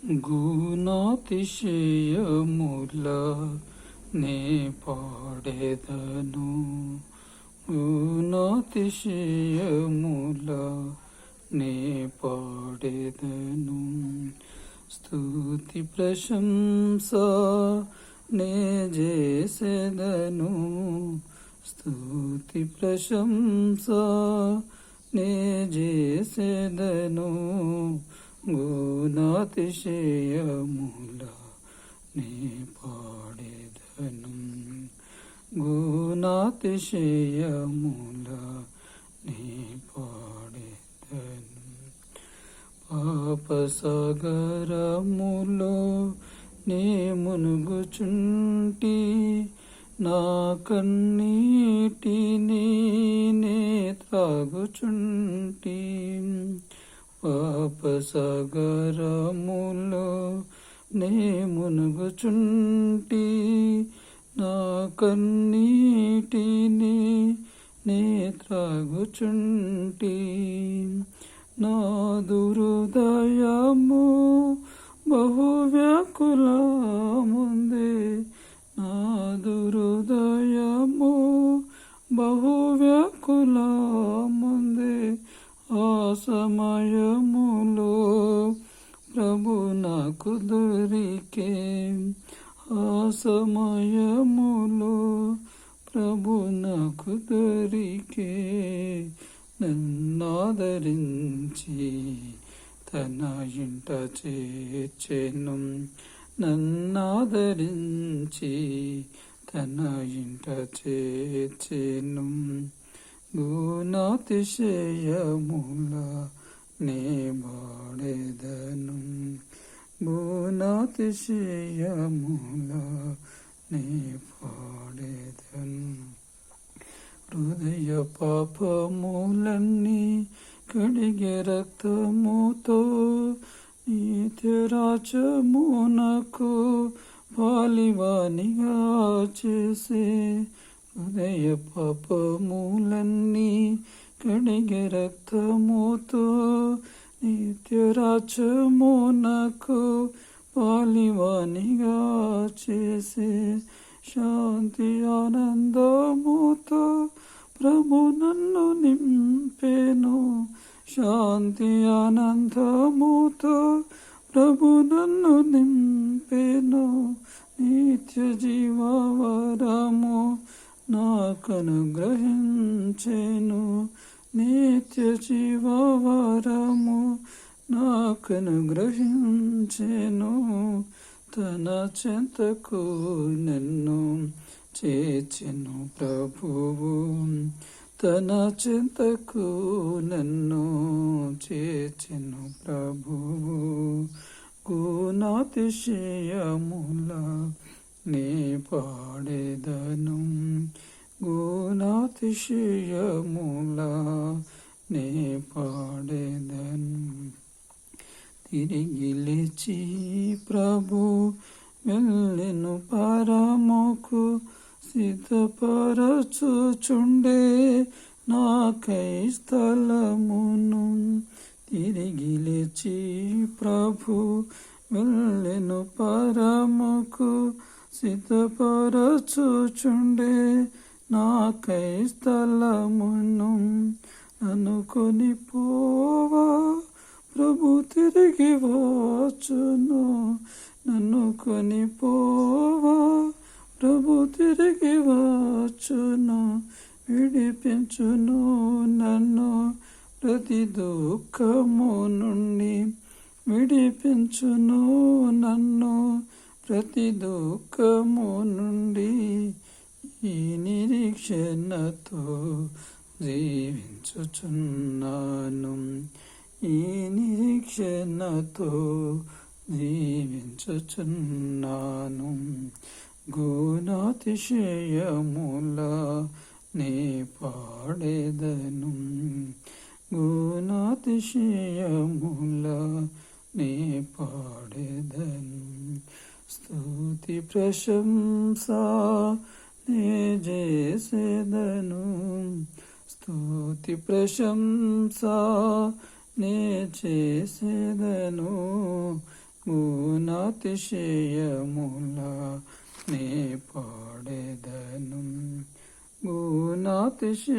గుణాతిశయముల నే పాడెదను. గుణాతిశయముల నే పాడెదను. స్తుతి ప్రశంస నే చేసెదను. స్తుతి ప్రశంస నే చేసెదను. గుణాతిశయముల నే పాడెదను. గుణాతిశయముల నే పాడెదను. పాపసాగరములో నే మునుగుచుంటి, నా కన్నీటిని నే త్రాగుచుంటి. పాపసాగరములో నే మునుగుచుంటి, నా కన్నీటిని నే త్రాగుచుంటి. నా దురుదయము బహు వ్యాకులముందే. నా దురుదయము బహు వ్యాకులముందే. ఆ సమయములో ప్రభు నాకు దొరికే. ఆ సమయములో ప్రభు నాకు దొరికే. నన్నాదరించి తన ఇంట చేర్చెను. నన్నాదరించి తన ఇంట చేర్చెను. గుణాతిశయముల నే పాడెదను. గుణాతిశయముల నే పాడెదను. హృదయ పాపములన్నీ కడిగే రక్తముతో నిత్యరాజ్యమునకు పాలివానిగా చేసే. హృదయ పాపములన్నీ కడిగే రక్తముతో నిత్యరాజ్యమునకు పాలివానిగా చేసే. శాంతి ఆనందముతో ప్రభు నన్ను నింపెను. శాంతి ఆనందముతో ప్రభు నన్ను నింపెను. నిత్య జీవవరము నాకనుగ్రహించెను. నిత్య జీవవరము నాకనుగ్రహించెను. తన చెంతకు నన్ను చేర్చెను ప్రభువు. తన చెంతకు నన్ను చేర్చెను ప్రభువు. గుణాతిశయముల నే పాడెదను. గుణాతిశయముల నే పాడెదను. తిరిగి లేచి ప్రభు వెళ్ళెను పరముకు. సిద్ధపరచుచుండే నాకై స్థలమును. తిరిగి లేచి ప్రభు వెళ్ళెను పరముకు. సిద్ధపరచుచుండే నాకై స్థలమును. అనుకొని పోవా ప్రభు తిరిగి వచ్చును. నన్ను కొనిపోవా ప్రభు తిరిగి వచ్చును. విడిపించును నన్ను ప్రతి దుఃఖము నుండి. విడిపించును నన్ను ప్రతి దుఃఖము నుండి. ఈ నిరీక్షణతో జీవించుచున్నాను. ఈ నిరీక్షణతో జీవించుచున్నాను. గుణాతిశయముల నే పాడెదను. గుణాతిశయముల నే పాడెదను. స్తుతి ప్రశంస నే చేసెదను. స్తుతి ప్రశంస నే చేసెదను. గుణాతిశయములా నే పాడేదను గుణాతిశయములా